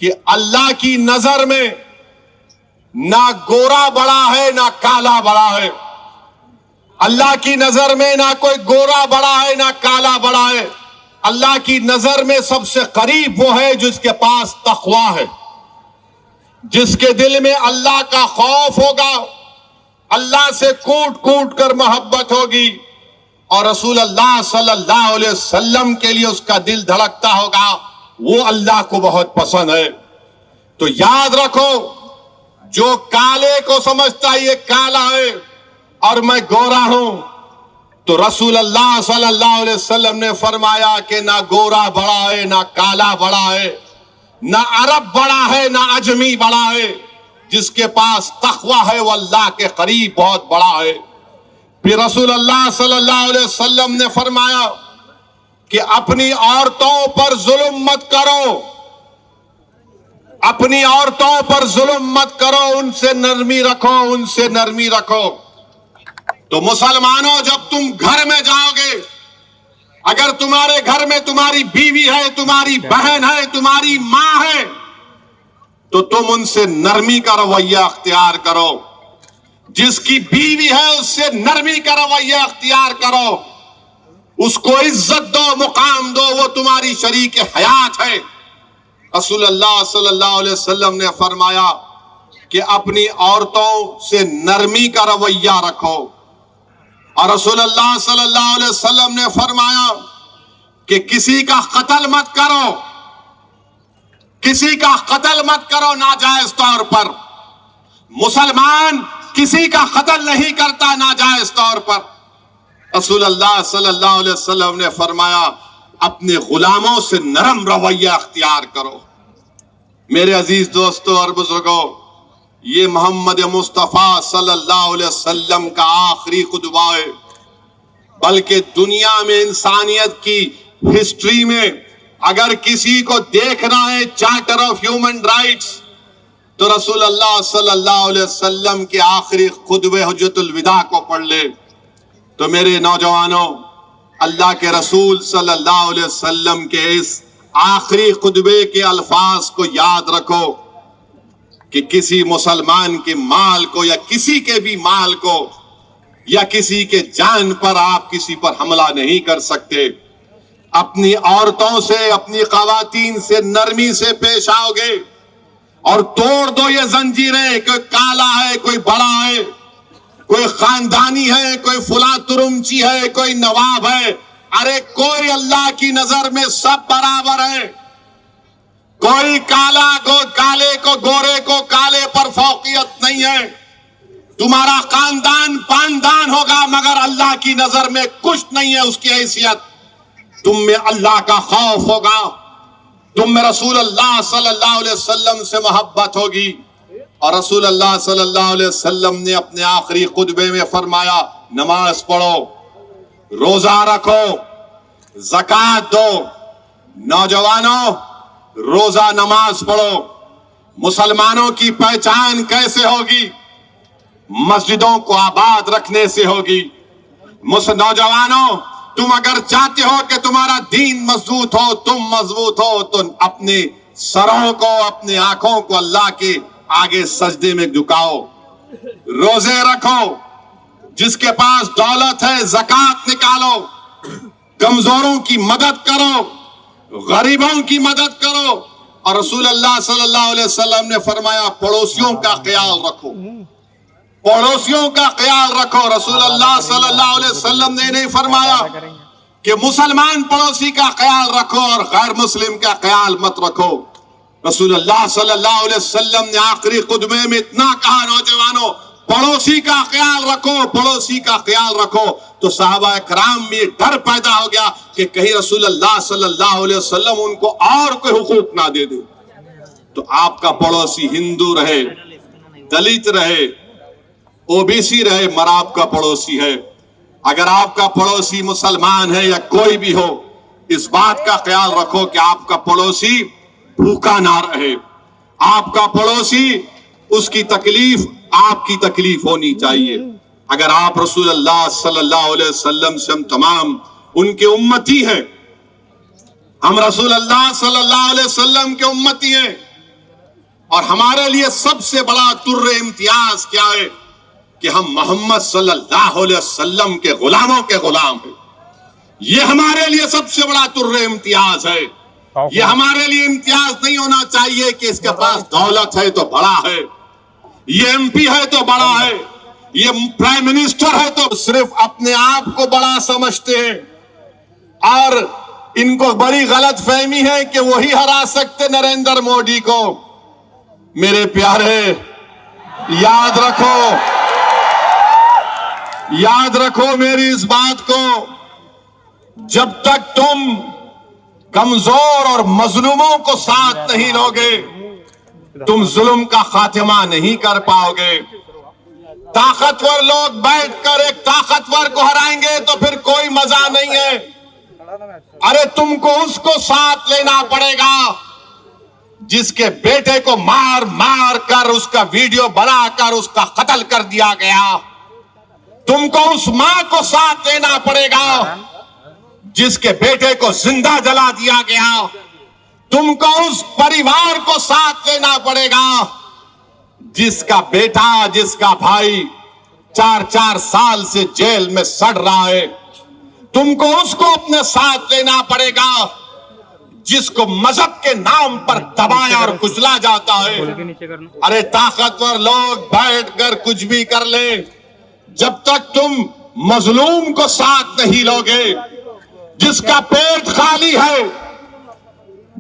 कि अल्लाह की नजर में ना गोरा बड़ा है ना काला बड़ा है। अल्लाह की नजर में ना कोई गोरा बड़ा है ना काला बड़ा है। अल्लाह की नजर में सबसे करीब वो है जिसके पास तक़वा है, जिसके दिल में अल्लाह का खौफ होगा, अल्लाह से कूट कूट कर मोहब्बत होगी और रसूल अल्लाह सल्लल्लाहु अलैहि वसल्लम के लिए उसका दिल धड़कता होगा, वो अल्लाह को बहुत पसंद है। तो याद रखो, जो काले को समझता है ये काला है और मैं गोरा हूं, तो रसूल अल्लाह सल्लल्लाहु अलैहि वसल्लम ने फरमाया कि ना गोरा बड़ा है ना काला बड़ा है, ना अरब बड़ा है ना अजमी बड़ा है। जिसके पास तक़वा है वो अल्लाह के करीब बहुत बड़ा है। फिर रसूल अल्लाह सल्लल्लाहु अलैहि वसल्लम ने फरमाया कि अपनी औरतों पर जुल्म मत करो, अपनी औरतों पर जुल्म मत करो, उनसे नरमी रखो, उनसे नरमी रखो। तो मुसलमानों, जब तुम घर में जाओगे, अगर तुम्हारे घर में तुम्हारी बीवी है, तुम्हारी बहन है, तुम्हारी मां है, तो तुम उनसे नरमी का रवैया अख्तियार करो। जिसकी बीवी है उससे नरमी का रवैया अख्तियार करो, उसको इज्जत दो, मुकाम दो, वो तुम्हारी शरीक हयात है। रसूल अल्लाह सल्लल्लाहु अलैहि वसल्लम ने फरमाया कि अपनी औरतों से नरमी का रवैया रखो। और रसूल अल्लाह सल्लल्लाहु अलैहि वसल्लम ने फरमाया कि किसी का कत्ल मत करो, किसी का कत्ल मत करो नाजायज तौर पर। मुसलमान किसी का कत्ल नहीं करता नाजायज तौर पर। रसूल अल्लाह सल्लल्लाहु अलैहि वसल्लम ने फरमाया अपने गुलामों से नरम रवैया अख्तियार करो। मेरे अजीज दोस्तों और बुजुर्गों, ये मोहम्मद मुस्तफ़ा सल्लल्लाहु अलैहि वसल्लम का आखिरी खुतबा है। बल्कि दुनिया में इंसानियत की हिस्ट्री में अगर किसी को देखना है चार्टर ऑफ ह्यूमन राइट्स, तो रसूल अल्लाह सल्लल्लाहु अलैहि वसल्लम के आखिरी खुतबे हुज्जतुल विदा को पढ़ ले। तो मेरे नौजवानों, अल्लाह के रसूल सल्लल्लाहु अलैहि वसल्लम के इस आखिरी खुतबे के अल्फाज को याद रखो कि किसी मुसलमान के माल को या किसी के भी माल को या किसी के जान पर आप किसी पर हमला नहीं कर सकते। अपनी औरतों से, अपनी ख़वातीन से नरमी से पेश आओगे और तोड़ दो ये जंजीरें। कोई काला है, कोई बड़ा है, कोई खानदानी है, कोई फुला तुरुमची है, कोई नवाब है। अरे कोई अल्लाह की नजर में सब बराबर है। कोई काला को काले को, गोरे को काले पर फौकियत नहीं है। तुम्हारा खानदान पानदान होगा मगर अल्लाह की नजर में कुछ नहीं है उसकी हैसियत। तुम में अल्लाह का खौफ होगा, तुम में रसूल अल्लाह सल्लल्लाहु अलैहि वसल्लम से मोहब्बत होगी। और रसूल अल्लाह सल्लल्लाहु अलैहि वसल्लम ने अपने आखिरी खुतबे में फरमाया, नमाज पढ़ो, रोजा रखो, ज़कात दो। नौजवानों, रोजा नमाज पढ़ो। मुसलमानों की पहचान कैसे होगी? मस्जिदों को आबाद रखने से होगी। नौजवानों, तुम अगर चाहते हो कि तुम्हारा दीन मजबूत हो, तुम मजबूत हो, तो अपने सरों को, अपनी आंखों को अल्लाह के आगे सजदे में झुकाओ, रोजे रखो। जिसके पास दौलत है ज़कात निकालो, कमजोरों की मदद करो, गरीबों की मदद करो। और रसूल अल्लाह सल्लल्लाहु अलैहि वसल्लम ने फरमाया पड़ोसियों का ख्याल रखो, पड़ोसियों का ख्याल रखो। रसूल अल्लाह सल्लल्लाहु अलैहि वसल्लम ने नहीं फरमाया कि मुसलमान पड़ोसी का ख्याल रखो और गैर मुस्लिम का ख्याल मत रखो। रसूल अल्लाह सल्लल्लाहु अलैहि वसल्लम ने आखिरी खुतबे में इतना कहा, नौजवानों पड़ोसी का ख्याल रखो, पड़ोसी का ख्याल रखो। तो सहाबा इकराम में डर पैदा हो गया कि कहीं रसूल अल्लाह सल्लल्लाहु अलैहि वसल्लम उनको और कोई हुकूक ना दे दे। तो आपका पड़ोसी हिंदू रहे, दलित रहे, ओबीसी रहे, मगर आपका पड़ोसी है। अगर आपका पड़ोसी मुसलमान है या कोई भी हो, इस बात का ख्याल रखो कि आपका पड़ोसी भूखा ना रहे। आपका पड़ोसी, उसकी तकलीफ आपकी तकलीफ होनी चाहिए। अगर आप रसूल अल्लाह सल्लल्लाहु अलैहि वसल्लम से, हम तमाम उनके उम्मती हैं, हम रसूल अल्लाह सल्लल्लाहु अलैहि वसल्लम के उम्मती हैं, और हमारे लिए सबसे बड़ा तुर्रे इम्तियाज क्या है कि हम मोहम्मद सल्लल्लाहु अलैहि वसल्लम के गुलामों के गुलाम हैं। ये हमारे लिए सबसे बड़ा तुर्रे इम्तियाज है। ये हमारे लिए इम्तियाज नहीं होना चाहिए कि इसके पास दौलत है तो बड़ा है, ये एमपी है तो बड़ा है, ये प्राइम मिनिस्टर है तो सिर्फ अपने आप को बड़ा समझते हैं। और इनको बड़ी गलत फहमी है कि वही हरा सकते नरेंद्र मोदी को। मेरे प्यारे, याद रखो मेरी इस बात को, जब तक तुम कमजोर और मजलूमों को साथ नहीं लोगे, तुम जुल्म का खात्मा नहीं कर पाओगे। ताकतवर लोग बैठकर एक ताकतवर को हराएंगे तो फिर कोई मजा नहीं है। अरे तुमको उसको साथ लेना पड़ेगा जिसके बेटे को मार मार कर उसका वीडियो बनाकर उसका कत्ल कर दिया गया। तुमको उस मां को साथ लेना पड़ेगा जिसके बेटे को जिंदा जला दिया गया। तुमको उस परिवार को साथ लेना पड़ेगा जिसका बेटा, जिसका भाई 4-4 साल से जेल में सड़ रहा है। तुमको उसको अपने साथ लेना पड़ेगा जिसको मजहब के नाम पर दबाया और कुचला जाता है। अरे ताकतवर लोग बैठकर कुछ भी कर ले, जब तक तुम मजलूम को साथ नहीं लोगे, जिसका पेट खाली है,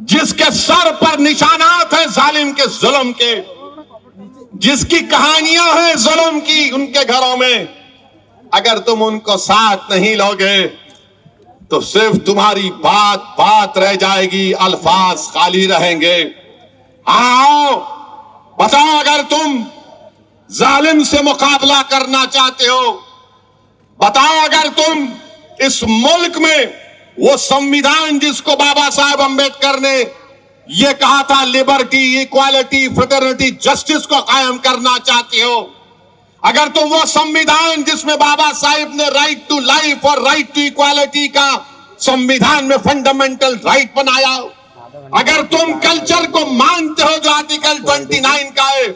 जिसके सर पर निशानात हैं जालिम के जुल्म के, जिसकी कहानियां हैं जुल्म की उनके घरों में, अगर तुम उनको साथ नहीं लोगे तो सिर्फ तुम्हारी बात रह जाएगी, अल्फाज खाली रहेंगे। आओ बताओ, अगर तुम जालिम से मुकाबला करना चाहते हो, बताओ अगर तुम इस मुल्क में वो संविधान जिसको बाबा साहब अंबेडकर ने ये कहा था लिबर्टी, इक्वालिटी, फ्रेटर्निटी, जस्टिस को कायम करना चाहते हो, अगर तुम वो संविधान जिसमें बाबा साहब ने राइट टू लाइफ और राइट टू इक्वालिटी का संविधान में फंडामेंटल राइट बनाया, अगर तुम कल्चर को मानते हो जो आर्टिकल 29 का है,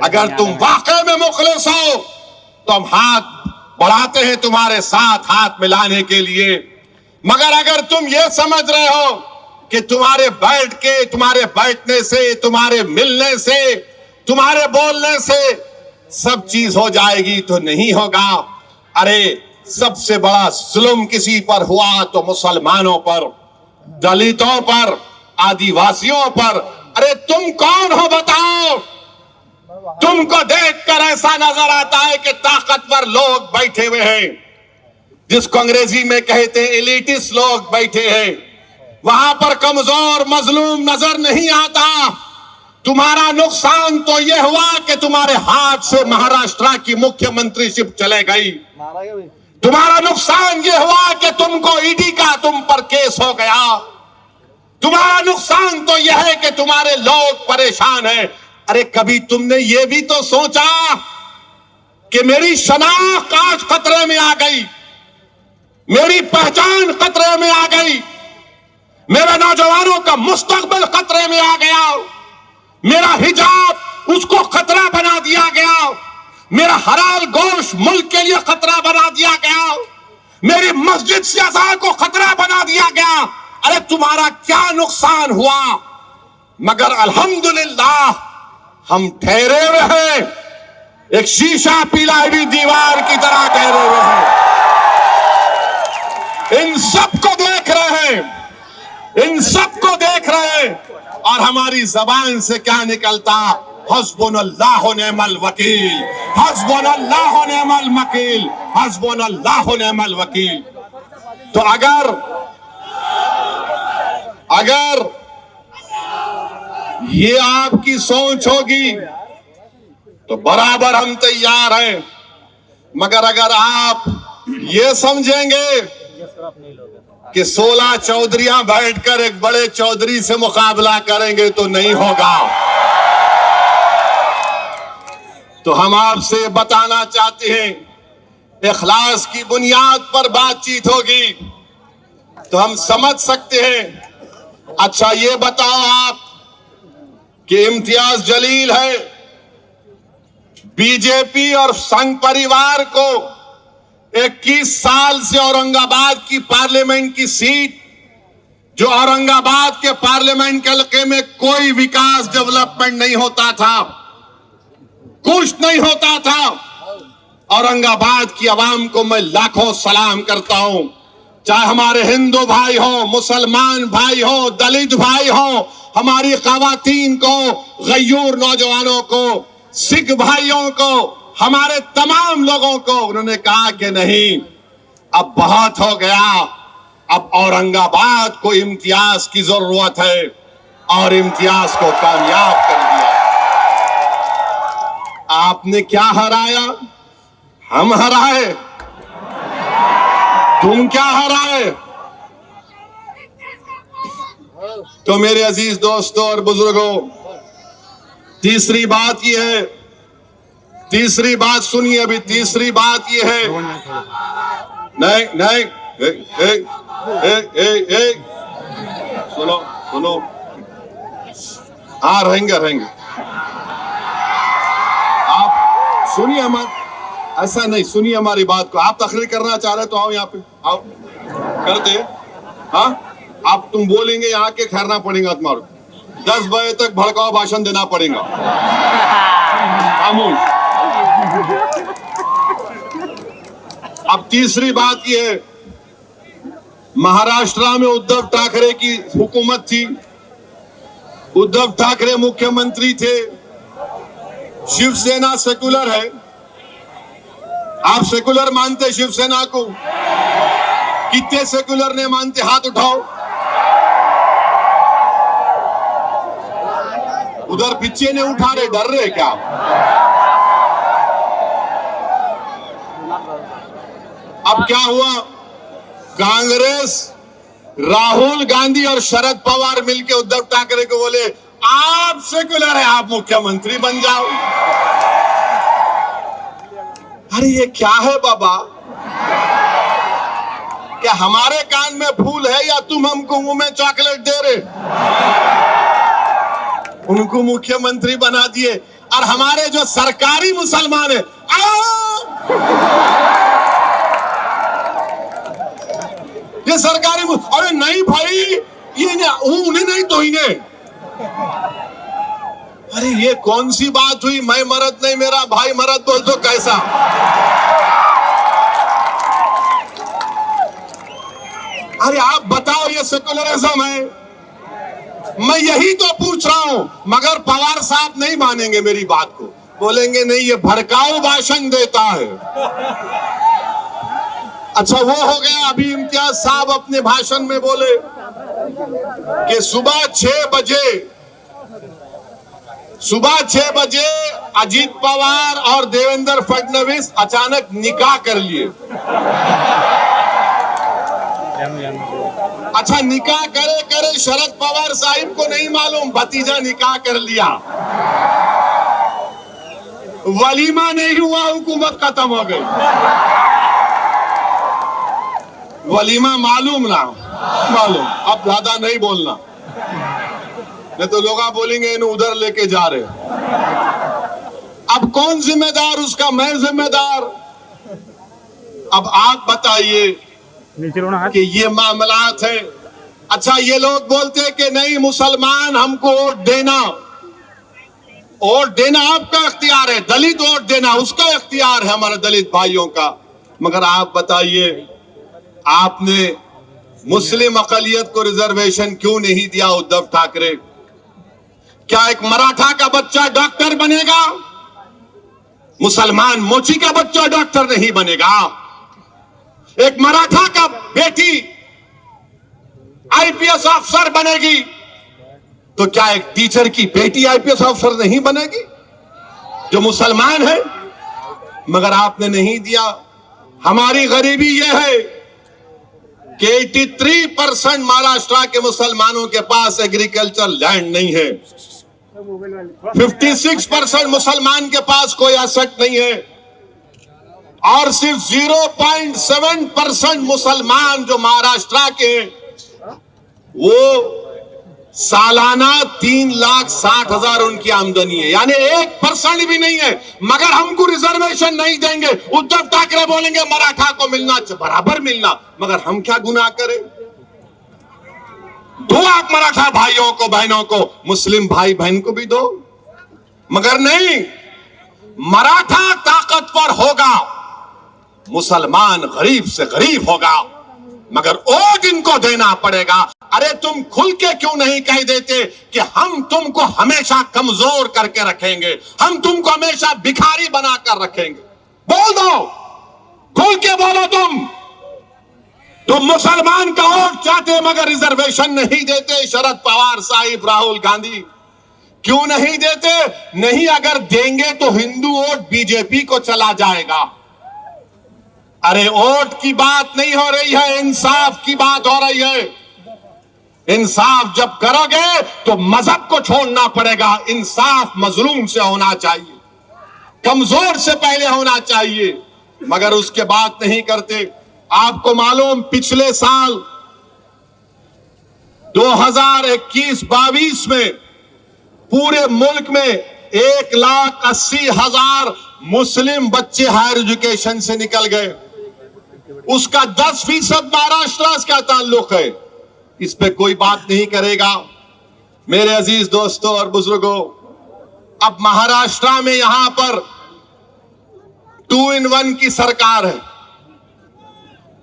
अगर तुम वाकई में मुखलिस हो तो हम हाथ बढ़ाते हैं तुम्हारे साथ हाथ मिलाने के लिए। मगर अगर तुम ये समझ रहे हो कि तुम्हारे बैठने से, तुम्हारे मिलने से, तुम्हारे बोलने से सब चीज हो जाएगी, तो नहीं होगा। अरे सबसे बड़ा जुल्म किसी पर हुआ तो मुसलमानों पर, दलितों पर, आदिवासियों पर। अरे तुम कौन हो बताओ? तुमको देखकर ऐसा नजर आता है कि ताकतवर लोग बैठे हुए हैं, जिसको अंग्रेजी में कहते हैं एलिटिस्ट लोग बैठे हैं, वहां पर कमजोर मजलूम नजर नहीं आता। तुम्हारा नुकसान तो यह हुआ कि तुम्हारे हाथ से महाराष्ट्र की मुख्यमंत्रीशिप चले गई। तुम्हारा नुकसान यह हुआ कि तुमको ईडी का तुम पर केस हो गया। तुम्हारा नुकसान तो यह है कि तुम्हारे लोग परेशान हैं। अरे कभी तुमने ये भी तो सोचा कि मेरी शनाख्त आज खतरे में आ गई, मेरी पहचान खतरे में आ गई, मेरे नौजवानों का मुस्तकबिल खतरे में आ गया, मेरा हिजाब उसको खतरा बना दिया गया, मेरा हलाल गोश्त मुल्क के लिए खतरा बना दिया गया, मेरी मस्जिद से अज़ान को खतरा बना दिया गया। अरे तुम्हारा क्या नुकसान हुआ? मगर अल्हम्दुलिल्लाह हम ठहरे हुए हैं, एक शीशा पिलाई हुई दीवार की तरह ठहरे हुए हैं। इन सबको देख रहे हैं, इन सबको देख रहे हैं, और हमारी जबान से क्या निकलता? हस्बुनल्लाह व निअमल वकील, हस्बुनल्लाह व निअमल वकील, हस्बुनल्लाह व निअमल वकील। तो अगर ये आपकी सोच होगी तो बराबर हम तैयार हैं। मगर अगर आप ये समझेंगे कि 16 चौधरियां बैठकर एक बड़े चौधरी से मुकाबला करेंगे तो नहीं होगा। तो हम आपसे बताना चाहते हैं, इखलास की बुनियाद पर बातचीत होगी तो हम समझ सकते हैं। अच्छा ये बताओ आप कि इम्तियाज जलील है, बीजेपी और संघ परिवार को 21 साल से औरंगाबाद की पार्लियामेंट की सीट, जो औरंगाबाद के पार्लियामेंट के हल्के में कोई विकास डेवलपमेंट नहीं होता था, कुछ नहीं होता था। औरंगाबाद की आवाम को मैं लाखों सलाम करता हूं, चाहे हमारे हिंदू भाई हो, मुसलमान भाई हो, दलित भाई हो, हमारी खवातीन को, गयूर नौजवानों को, सिख भाइयों को, हमारे तमाम लोगों को। उन्होंने कहा कि नहीं, अब बहुत हो गया, अब औरंगाबाद को इम्तियाज की जरूरत है, और इम्तियाज को कामयाब कर दिया। आपने क्या हराया? हम हराए, तुम क्या हराए? तो मेरे अजीज दोस्तों और बुजुर्गों, तीसरी बात यह है, तीसरी बात सुनिए अभी, तीसरी बात यह है, नहीं नहीं, सुनो सुनो, हाँ रहेंगे रहेंगे, आप सुनिए हमारे, ऐसा नहीं, सुनिए हमारी बात को। आप तकरीर करना चाह रहे तो आओ यहाँ पे, आओ करते। हाँ, आप तुम बोलेंगे यहाँ के ठहरना पड़ेगा तुम्हारे, 10 बजे तक भड़काऊ भाषण देना पड़ेगा। खामोश। अब तीसरी बात यह है, महाराष्ट्र में उद्धव ठाकरे की हुकूमत थी, उद्धव ठाकरे मुख्यमंत्री थे, शिवसेना सेकुलर है। आप सेकुलर मानते शिवसेना को? कितने सेकुलर ने मानते? हाथ उठाओ। उधर पीछे ने उठा रहे, डर रहे क्या? अब क्या हुआ? कांग्रेस, राहुल गांधी और शरद पवार मिलकर उद्धव ठाकरे को बोले, आप सेकुलर है, आप मुख्यमंत्री बन जाओ। अरे ये क्या है बाबा? क्या हमारे कान में फूल है या तुम हमको मुंह में चॉकलेट दे रहे? उनको मुख्यमंत्री बना दिए, और हमारे जो सरकारी मुसलमान है, ये सरकारी, अरे नहीं भाई, ये उन्हें नहीं तो इन्हें। अरे ये कौन सी बात हुई? मैं मर्द नहीं, मेरा भाई मर्द बोल तो कैसा? अरे आप बताओ, ये सेकुलरिज्म है? मैं यही तो पूछ रहा हूं, मगर पवार साहब नहीं मानेंगे मेरी बात को, बोलेंगे नहीं ये भड़काऊ भाषण देता है। अच्छा वो हो गया। अभी इम्तियाज साहब अपने भाषण में बोले कि सुबह 6 बजे अजीत पवार और देवेंद्र फडणवीस अचानक निकाह कर लिए। अच्छा, निकाह करे करे शरद पवार साहिब को नहीं मालूम, भतीजा निकाह कर लिया, वलीमा नहीं हुआ, हुकूमत खत्म हो गई। वलीमा मालूम ना मालूम, अब ज्यादा नहीं बोलना, नहीं तो लोग बोलेंगे इन्हें उधर लेके जा रहे। अब कौन जिम्मेदार उसका? मैं जिम्मेदार। अब आप बताइए कि ये मामलात है। अच्छा, ये लोग बोलते हैं कि नहीं मुसलमान हमको वोट देना, वोट देना आपका इख्तियार है, दलित वोट देना उसका इख्तियार है, हमारे दलित भाइयों का। मगर आप बताइए, आपने मुस्लिम अकलियत को रिजर्वेशन क्यों नहीं दिया उद्धव ठाकरे? क्या एक मराठा का बच्चा डॉक्टर बनेगा? मुसलमान मोची का बच्चा डॉक्टर नहीं बनेगा। एक मराठा का बेटी आईपीएस अफसर बनेगी, तो क्या एक टीचर की बेटी आईपीएस अफसर नहीं बनेगी जो मुसलमान है? मगर आपने नहीं दिया। हमारी गरीबी यह है कि 83% महाराष्ट्र के मुसलमानों के पास एग्रीकल्चर लैंड नहीं है, 56% मुसलमान के पास कोई एसेट नहीं है, और सिर्फ 0.7% मुसलमान जो महाराष्ट्र के हैं वो सालाना 3,60,000 उनकी आमदनी है, यानी 1% भी नहीं है, मगर हमको रिजर्वेशन नहीं देंगे। उद्धव ठाकरे बोलेंगे मराठा को मिलना बराबर मिलना, मगर हम क्या गुनाह करें? दो आप मराठा भाइयों को बहनों को, मुस्लिम भाई बहन को भी दो, मगर नहीं। मराठा ताकतवर होगा, मुसलमान गरीब से गरीब होगा, मगर वोट इनको देना पड़ेगा। अरे तुम खुल के क्यों नहीं कह देते कि हम तुमको हमेशा कमजोर करके रखेंगे, हम तुमको हमेशा भिखारी बनाकर रखेंगे? बोल दो, खुल के बोलो। तुम मुसलमान का वोट चाहते मगर रिजर्वेशन नहीं देते। शरद पवार साहिब, राहुल गांधी क्यों नहीं देते? नहीं, अगर देंगे तो हिंदू वोट बीजेपी को चला जाएगा। अरे वोट की बात नहीं हो रही है, इंसाफ की बात हो रही है। इंसाफ जब करोगे तो मजहब को छोड़ना पड़ेगा। इंसाफ मजलूम से होना चाहिए, कमजोर से पहले होना चाहिए, मगर उसके बात नहीं करते। आपको मालूम, पिछले साल 2021-22 में पूरे मुल्क में 1,80,000 मुस्लिम बच्चे हायर एजुकेशन से निकल गए। उसका 10% महाराष्ट्र का ताल्लुक है। इस पे कोई बात नहीं करेगा। मेरे अजीज दोस्तों और बुजुर्गों, अब महाराष्ट्र में यहां पर 2 in 1 की सरकार है।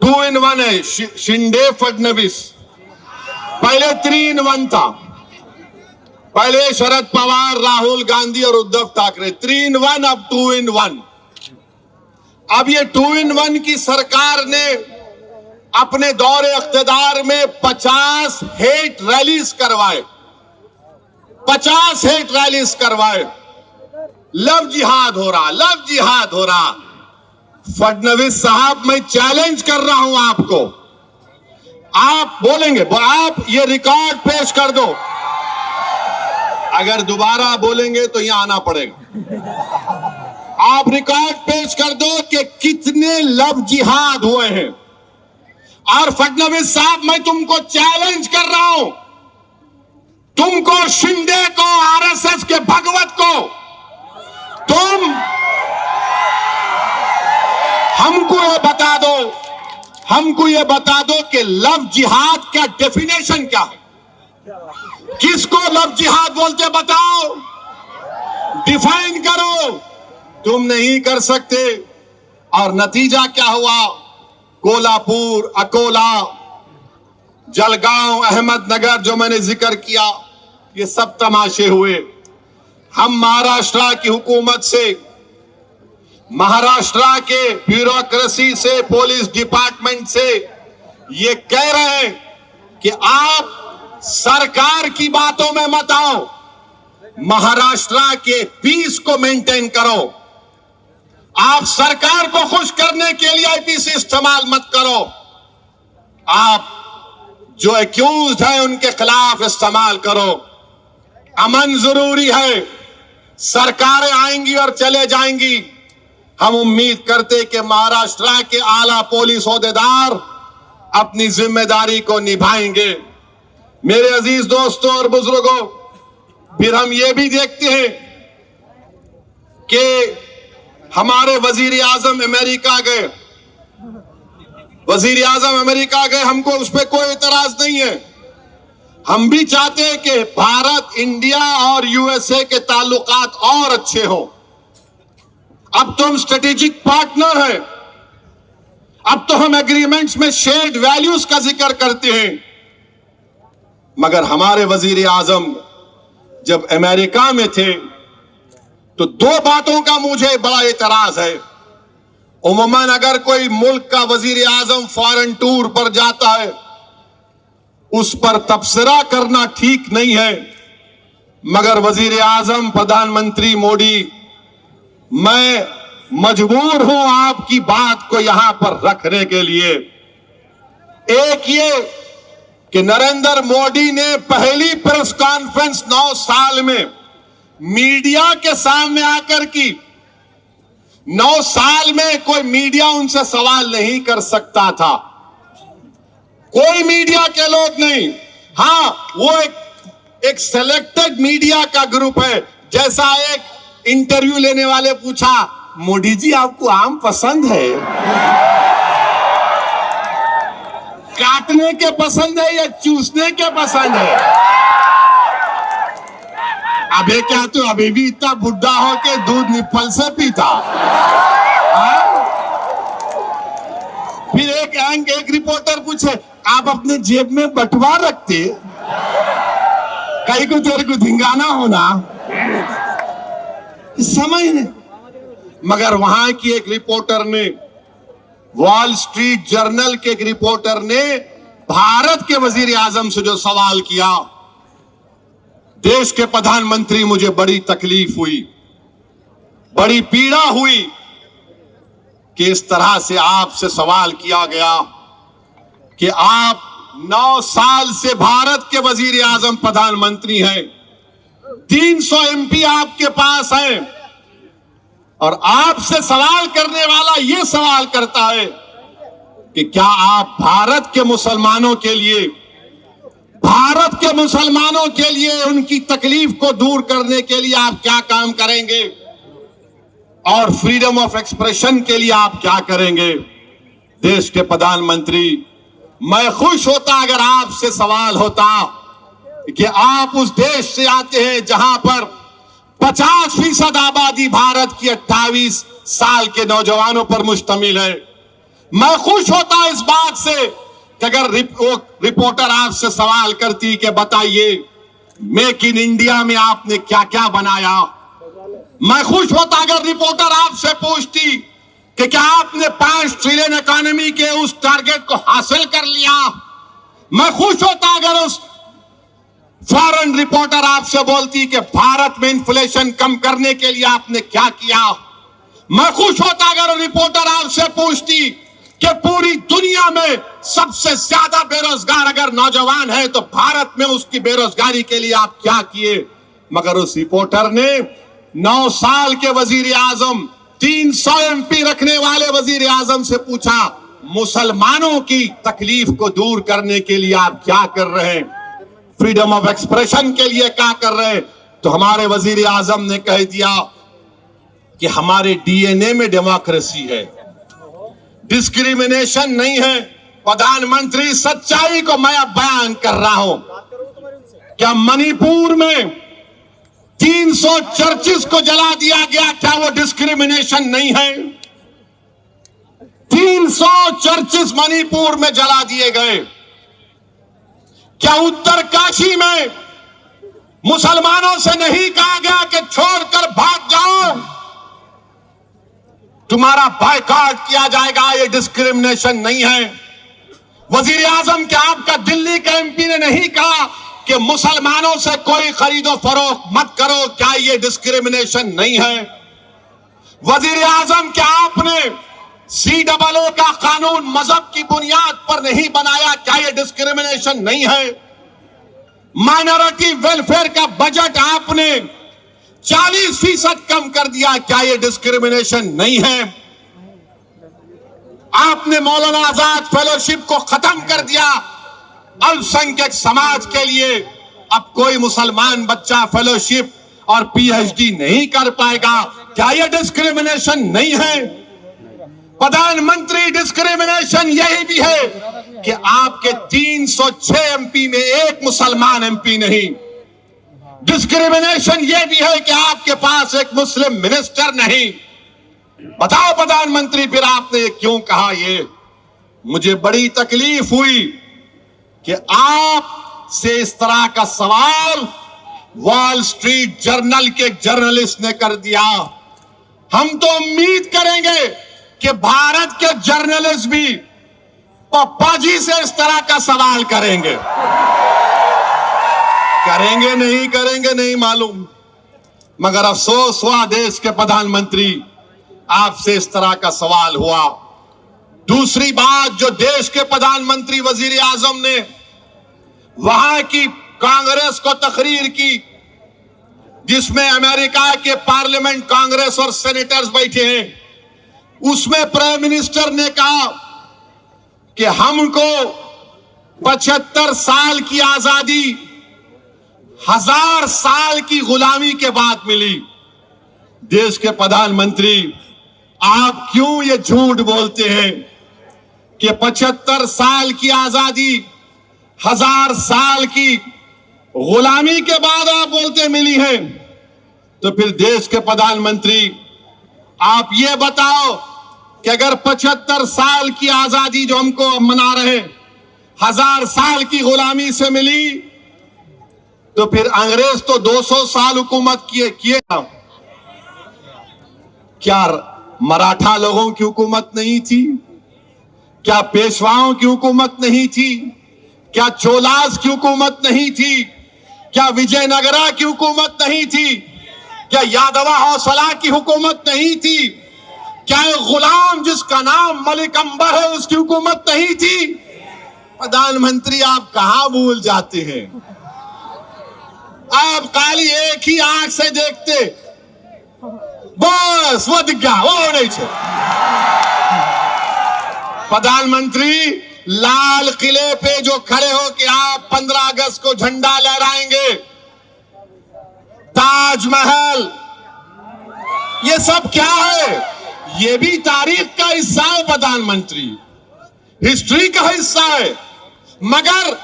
2 in 1 है, शिंदे फडणवीस। पहले 3 in 1 था। पहले शरद पवार, राहुल गांधी और उद्धव ठाकरे। 3 in 1, अब 2 in 1। अब ये 2 in 1 की सरकार ने अपने दौरे इख्तिदार में 50 हेट रैलीज करवाए। 50 हेट रैलीज करवाए। लव जिहाद हो रहा, लव जिहाद हो रहा। फडणवीस साहब, मैं चैलेंज कर रहा हूं आपको। आप बोलेंगे, आप ये रिकॉर्ड पेश कर दो। अगर दोबारा बोलेंगे तो यहां आना पड़ेगा। आप रिकॉर्ड पेश कर दो कि कितने लव जिहाद हुए हैं। और फडणवीस साहब, मैं तुमको चैलेंज कर रहा हूं, तुमको, शिंदे को, आरएसएस के भगवत को, तुम हमको ये बता दो कि लव जिहाद का डेफिनेशन क्या है? किसको लव जिहाद बोलते, बताओ, डिफाइन करो। तुम नहीं कर सकते। और नतीजा क्या हुआ? कोल्हापुर, अकोला, जलगांव, अहमदनगर, जो मैंने जिक्र किया, ये सब तमाशे हुए। हम महाराष्ट्र की हुकूमत से, महाराष्ट्र के ब्यूरोक्रेसी से, पुलिस डिपार्टमेंट से ये कह रहे हैं कि आप सरकार की बातों में मत आओ, महाराष्ट्र के पीस को मेंटेन करो। आप सरकार को खुश करने के लिए आईपीसी इस्तेमाल मत करो। आप जो एक्यूज्ड है उनके खिलाफ इस्तेमाल करो। अमन जरूरी है। सरकारें आएंगी और चले जाएंगी। हम उम्मीद करते कि महाराष्ट्र के आला पुलिस ओहदेदार अपनी जिम्मेदारी को निभाएंगे। मेरे अजीज दोस्तों और बुजुर्गों, फिर हम ये भी देखते हैं कि हमारे वजीर आजम अमेरिका गए। वजीर आजम अमेरिका गए, हमको उस पर कोई इतराज नहीं है। हम भी चाहते हैं कि भारत, इंडिया और यूएसए के ताल्लुकात और अच्छे हों। अब तो हम स्ट्रेटेजिक पार्टनर हैं। अब तो हम एग्रीमेंट्स में शेयर्ड वैल्यूज का जिक्र करते हैं। मगर हमारे वजीर आजम जब अमेरिका में थे तो 2 बातों का मुझे बड़ा एतराज है। उमूमन अगर कोई मुल्क का वजीर आजम फॉरेन टूर पर जाता है, उस पर तबसरा करना ठीक नहीं है। मगर वजीर आजम प्रधानमंत्री मोदी, मैं मजबूर हूं आपकी बात को यहां पर रखने के लिए। एक ये कि नरेंद्र मोदी ने पहली प्रेस कॉन्फ्रेंस 9 साल में मीडिया के सामने आकर की। 9 साल में कोई मीडिया उनसे सवाल नहीं कर सकता था, कोई मीडिया के लोग नहीं। हां, वो एक एक सिलेक्टेड मीडिया का ग्रुप है। जैसा एक इंटरव्यू लेने वाले पूछा, मोदी जी आपको आम पसंद है? काटने के पसंद है या चूसने के पसंद है? अबे क्या तू अभी भी इतना बुढ़ा हो के दूध निप्पल से पीता? फिर एक रिपोर्टर पूछे, आप अपने जेब में बटुआ रखते, कहीं को तेरे को धिंगाना होना? समझ नहीं। मगर वहां की एक रिपोर्टर ने, वॉल स्ट्रीट जर्नल के एक रिपोर्टर ने भारत के वजीर आजम से जो सवाल किया, देश के प्रधानमंत्री, मुझे बड़ी तकलीफ हुई, बड़ी पीड़ा हुई कि इस तरह से आपसे सवाल किया गया कि आप 9 साल से भारत के वजीर आजम प्रधानमंत्री हैं, 300 एमपी आपके पास हैं, और आपसे सवाल करने वाला यह सवाल करता है कि क्या आप भारत के मुसलमानों के लिए उनकी तकलीफ को दूर करने के लिए आप क्या काम करेंगे, और फ्रीडम ऑफ एक्सप्रेशन के लिए आप क्या करेंगे? देश के प्रधानमंत्री, मैं खुश होता अगर आपसे सवाल होता कि आप उस देश से आते हैं जहां पर 50% आबादी भारत की 28 साल के नौजवानों पर मुश्तमिल है। मैं खुश होता इस बात से कि अगर रिपोर्टर आपसे सवाल करती कि बताइए मेक इन इंडिया में आपने क्या क्या बनाया। मैं खुश होता अगर रिपोर्टर आपसे पूछती कि क्या आपने 5 ट्रिलियन इकोनॉमी के उस टारगेट को हासिल कर लिया। मैं खुश होता अगर उस फॉरेन रिपोर्टर आपसे बोलती कि भारत में इन्फ्लेशन कम करने के लिए आपने क्या किया। मैं खुश होता अगर रिपोर्टर आपसे पूछती कि पूरी दुनिया में सबसे ज्यादा बेरोजगार अगर नौजवान है तो भारत में उसकी बेरोजगारी के लिए आप क्या किए। मगर उस रिपोर्टर ने 9 साल के वजीर आजम, 300 एमपी रखने वाले वजीर आजम से पूछा, मुसलमानों की तकलीफ को दूर करने के लिए आप क्या कर रहे हैं, फ्रीडम ऑफ एक्सप्रेशन के लिए क्या कर रहे हैं। तो हमारे वजीर आजम ने कह दिया कि हमारे डीएनए में डेमोक्रेसी है, डिस्क्रिमिनेशन नहीं है। प्रधानमंत्री, सच्चाई को मैं अब बयान कर रहा हूं। क्या मणिपुर में 300 चर्चिस को जला दिया गया, क्या वो डिस्क्रिमिनेशन नहीं है? 300 चर्चिस मणिपुर में जला दिए गए। क्या उत्तरकाशी में मुसलमानों से नहीं कहा गया कि छोड़कर भाग जाओ, तुम्हारा बायकॉट किया जाएगा? ये डिस्क्रिमिनेशन नहीं है। वजीर आजम, क्या आपका दिल्ली के एमपी ने नहीं कहा कि मुसलमानों से कोई खरीदो फरोख्त मत करो, क्या ये डिस्क्रिमिनेशन नहीं है? वजीर आजम, क्या आपने CAA का कानून मजहब की बुनियाद पर नहीं बनाया, क्या ये डिस्क्रिमिनेशन नहीं है? माइनॉरिटी वेलफेयर का बजट आपने 40% कम कर दिया, क्या ये डिस्क्रिमिनेशन नहीं है? आपने मौलाना आजाद फेलोशिप को खत्म कर दिया अल्पसंख्यक समाज के लिए। अब कोई मुसलमान बच्चा फेलोशिप और PhD नहीं कर पाएगा, क्या ये डिस्क्रिमिनेशन नहीं है? प्रधानमंत्री, डिस्क्रिमिनेशन यही भी है कि आपके 306 एमपी में एक मुसलमान एमपी नहीं। डिस्क्रिमिनेशन यह भी है कि आपके पास एक मुस्लिम मिनिस्टर नहीं। बताओ प्रधानमंत्री, फिर आपने क्यों कहा? ये मुझे बड़ी तकलीफ हुई कि आप से इस तरह का सवाल वॉल स्ट्रीट जर्नल के जर्नलिस्ट ने कर दिया। हम तो उम्मीद करेंगे कि भारत के जर्नलिस्ट भी पप्पा जी से इस तरह का सवाल करेंगे। करेंगे नहीं मालूम, मगर अफसोस हुआ देश के प्रधानमंत्री, आपसे इस तरह का सवाल हुआ। दूसरी बात, जो देश के प्रधानमंत्री वजीर आजम ने वहां की कांग्रेस को तकरीर की, जिसमें अमेरिका के पार्लियामेंट, कांग्रेस और सेनेटर्स बैठे हैं, उसमें प्राइम मिनिस्टर ने कहा कि हमको 75 साल की आजादी 1000 साल की गुलामी के बाद मिली। देश के प्रधानमंत्री, आप क्यों ये झूठ बोलते हैं कि 75 साल की आजादी 1000 साल की गुलामी के बाद आप बोलते मिली है? तो फिर देश के प्रधानमंत्री, आप ये बताओ कि अगर 75 साल की आजादी जो हमको मना रहे 1000 साल की गुलामी से मिली, तो फिर अंग्रेज तो 200 साल हुकूमत किए। क्या मराठा लोगों की हुकूमत नहीं थी? क्या पेशवाओं की हुकूमत नहीं थी? क्या चोलास की हुकूमत नहीं थी? क्या विजयनगरा की हुकूमत नहीं थी? क्या यादवा हौसला की हुकूमत नहीं थी? क्या गुलाम जिसका नाम मलिक अंबर है उसकी हुकूमत नहीं थी? प्रधानमंत्री, आप कहां भूल जाते हैं? आप खाली एक ही आंख से देखते, बस वो दिख गया, वो नहीं छे। प्रधानमंत्री, लाल किले पे जो खड़े हो कि आप 15 अगस्त को झंडा लहराएंगे, ताजमहल, ये सब क्या है? ये भी तारीख का हिस्सा है प्रधानमंत्री, हिस्ट्री का हिस्सा है। मगर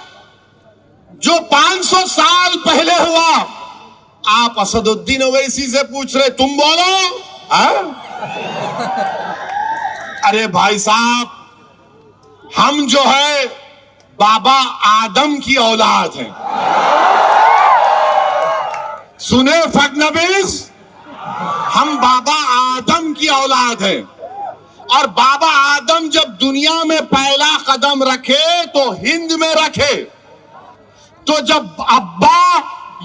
जो 500 साल पहले हुआ, आप असदुद्दीन ओवैसी से पूछ रहे, तुम बोलो? अरे भाई साहब, हम जो है बाबा आदम की औलाद हैं। सुने फडनवीस, हम बाबा आदम की औलाद हैं। और बाबा आदम जब दुनिया में पहला कदम रखे तो हिंद में रखे। तो जब अब्बा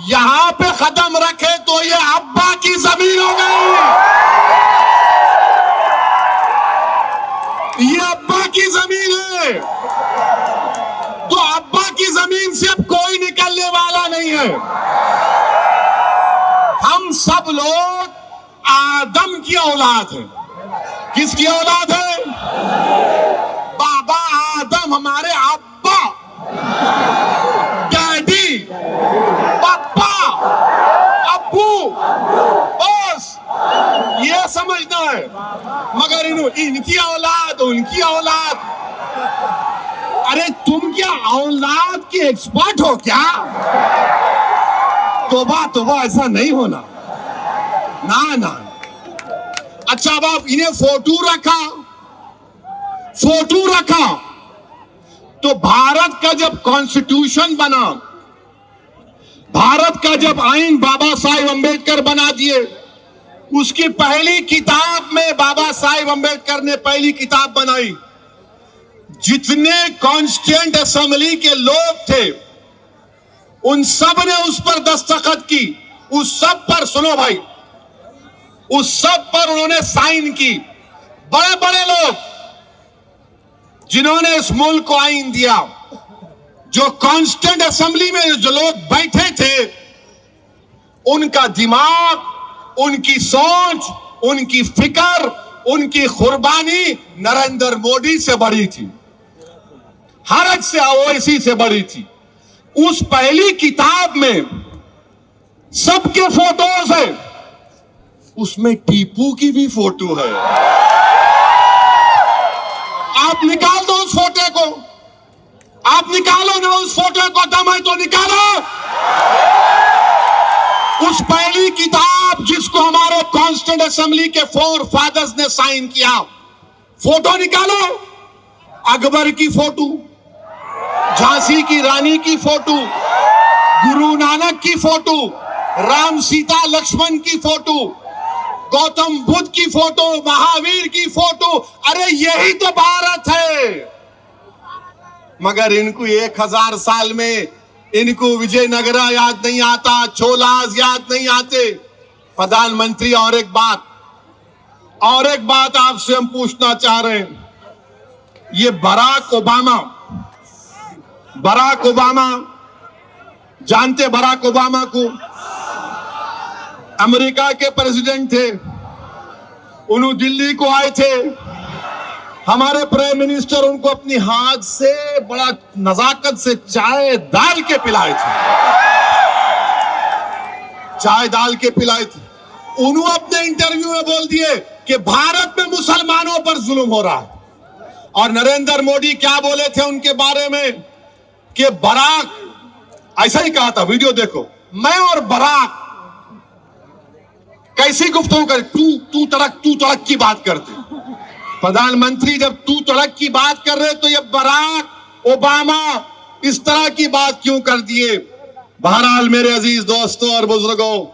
यहां पे कदम रखे तो ये अब्बा की जमीन हो गई, ये अब्बा की जमीन है। तो अब्बा की जमीन से अब कोई निकलने वाला नहीं है। हम सब लोग आदम की औलाद हैं। किसकी औलाद है? बाबा आदम, हमारे अब्बा, डैडी, पापा, अब्बू, बस ये समझना है। मगर इनकी औलाद, उनकी औलाद, अरे तुम क्या औलाद के एक्सपर्ट हो क्या? तोबा तोबा, ऐसा नहीं होना ना ना। अच्छा, अब आप इन्हें फोटो रखा तो भारत का जब कॉन्स्टिट्यूशन बना, भारत का जब आईन बाबा साहेब अंबेडकर बना दिए, उसकी पहली किताब में बाबा साहेब अंबेडकर ने पहली किताब बनाई। जितने कॉन्स्टिट्यूएंट असेंबली के लोग थे उन सब ने उस पर दस्तखत की। उस सब पर, सुनो भाई, उस सब पर उन्होंने साइन की। बड़े बड़े लोग जिन्होंने इस मुल्क को आईन दिया, जो कॉन्स्टिट्यूएंट असेंबली में जो लोग बैठे थे, उनका दिमाग, उनकी सोच, उनकी फिक्र, उनकी कुर्बानी नरेंद्र मोदी से बड़ी थी, हर एक से, ओवैसी से बड़ी थी। उस पहली किताब में सबके फोटोज है, उसमें टीपू की भी फोटो है। आप निकाल दो उस फोटो को, आप निकालो ना उस फोटो को, दम है तो निकालो। उस पहली किताब जिसको हमारे कॉन्स्टिट्यूएंट असेंबली के 4 फादर्स ने साइन किया, फोटो निकालो। अकबर की फोटो, झांसी की रानी की फोटो, गुरु नानक की फोटो, राम सीता लक्ष्मण की फोटो, गौतम बुद्ध की फोटो, महावीर की फोटो। अरे यही तो भारत है। मगर इनको 1000 साल में इनको विजयनगरा याद नहीं आता, चोलास याद नहीं आते। प्रधानमंत्री, और एक बात आपसे हम पूछना चाह रहे हैं। ये बराक ओबामा जानते? बराक ओबामा को, अमेरिका के प्रेसिडेंट थे। उन्होंने दिल्ली को आए थे, हमारे प्राइम मिनिस्टर उनको अपनी हाथ से बड़ा नजाकत से चाय डाल के पिलाए थे। चाय डाल के पिलाई थी। उन्होंने अपने इंटरव्यू में बोल दिए कि भारत में मुसलमानों पर जुल्म हो रहा है। और नरेंद्र मोदी क्या बोले थे उनके बारे में कि बराक, ऐसा ही कहा था, वीडियो देखो, मैं और बराक कैसी गुफ्तगू कर, तू तड़क की बात करते। प्रधानमंत्री जब तू तड़क की बात कर रहे तो ये बराक ओबामा इस तरह की बात क्यों कर दिए। बहरहाल मेरे अजीज दोस्तों और बुजुर्गों,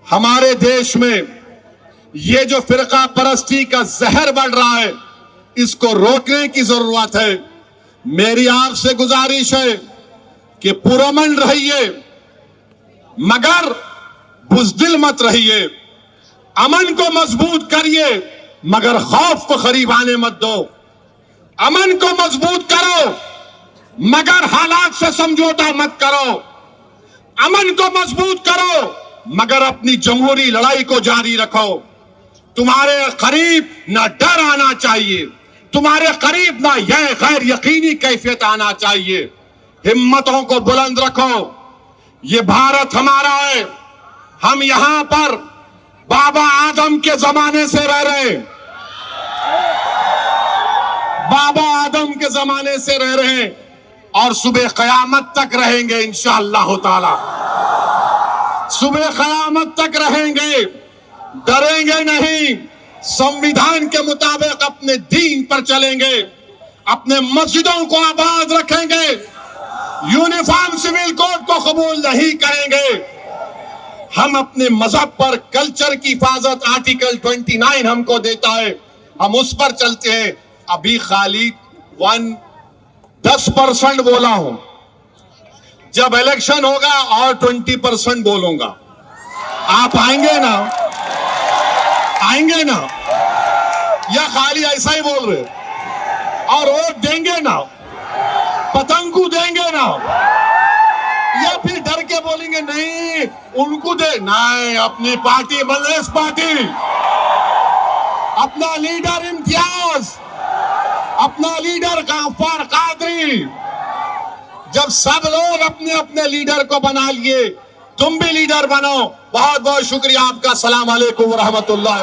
हमारे देश में ये जो फिरका परस्ती का जहर बढ़ रहा है, इसको रोकने की जरूरत है। मेरी आपसे गुजारिश है कि पुरअमन रहिए मगर बुज़दिल मत रहिए। अमन को मजबूत करिए मगर खौफ को करीब आने मत दो। अमन को मजबूत करो मगर हालात से समझौता मत करो। अमन को मजबूत करो मगर अपनी जमहूरी लड़ाई को जारी रखो। तुम्हारे करीब ना डर आना चाहिए, तुम्हारे करीब ना यह गैर यकीनी कैफियत आना चाहिए। हिम्मतों को बुलंद रखो। ये भारत हमारा है। हम यहां पर बाबा आदम के जमाने से रह रहे हैं, बाबा आदम के जमाने से रह रहे हैं और सुबह कयामत तक रहेंगे इंशाअल्लाह ताला। सुबह कयामत तक रहेंगे, डरेंगे नहीं। संविधान के मुताबिक अपने दीन पर चलेंगे, अपने मस्जिदों को आबाद रखेंगे, यूनिफॉर्म सिविल कोड को कबूल नहीं करेंगे। हम अपने मजहब पर कल्चर की हिफाजत आर्टिकल 29 हमको देता है, हम उस पर चलते हैं। अभी खाली 10% बोला हूं, जब इलेक्शन होगा और 20% बोलूंगा। आप आएंगे ना, आएंगे ना, या खाली ऐसा ही बोल रहे और वोट देंगे ना, पतंगू देंगे ना, या फिर डर के बोलेंगे नहीं उनको दे, नहीं अपनी पार्टी कांग्रेस पार्टी, अपना लीडर इम्तियाज, अपना लीडर गफ्फार कादरी। जब सब लोग अपने अपने लीडर को बना लिए, तुम भी लीडर बनो। बहुत बहुत शुक्रिया आपका। सलाम अलैकुम व रहमतुल्लाह।